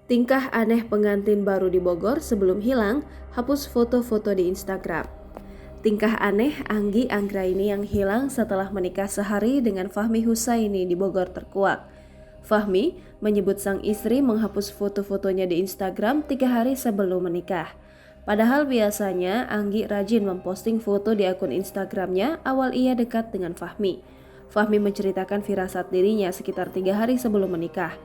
Tingkah aneh pengantin baru di Bogor sebelum hilang, hapus foto-foto di Instagram. Tingkah aneh Anggi Anggraini yang hilang setelah menikah sehari dengan Fahmi Husaini di Bogor terkuak. Fahmi menyebut sang istri menghapus foto-fotonya di Instagram 3 hari sebelum menikah. Padahal biasanya Anggi rajin memposting foto di akun Instagramnya awal ia dekat dengan Fahmi. Fahmi menceritakan firasat dirinya sekitar 3 hari sebelum menikah.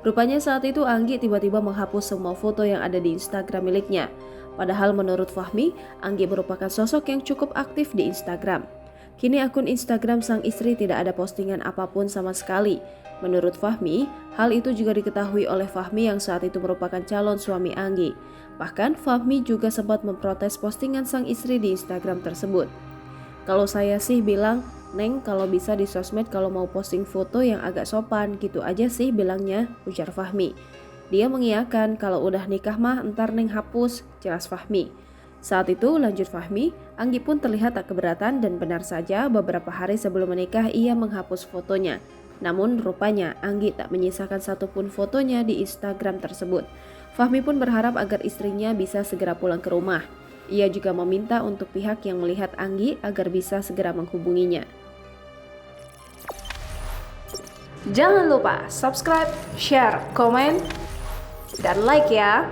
Rupanya saat itu Anggi tiba-tiba menghapus semua foto yang ada di Instagram miliknya. Padahal menurut Fahmi, Anggi merupakan sosok yang cukup aktif di Instagram. Kini akun Instagram sang istri tidak ada postingan apapun sama sekali. Menurut Fahmi, hal itu juga diketahui oleh Fahmi yang saat itu merupakan calon suami Anggi. Bahkan Fahmi juga sempat memprotes postingan sang istri di Instagram tersebut. Kalau saya sih bilang, Neng kalau bisa di sosmed kalau mau posting foto yang agak sopan gitu aja sih bilangnya, ujar Fahmi. Dia mengiyakan kalau udah nikah mah entar Neng hapus, jelas Fahmi. Saat itu lanjut Fahmi, Anggi pun terlihat tak keberatan dan benar saja beberapa hari sebelum menikah ia menghapus fotonya. Namun rupanya Anggi tak menyisakan satupun fotonya di Instagram tersebut. Fahmi pun berharap agar istrinya bisa segera pulang ke rumah. Ia juga meminta untuk pihak yang melihat Anggi agar bisa segera menghubunginya. Jangan lupa subscribe, share, komen, dan like ya!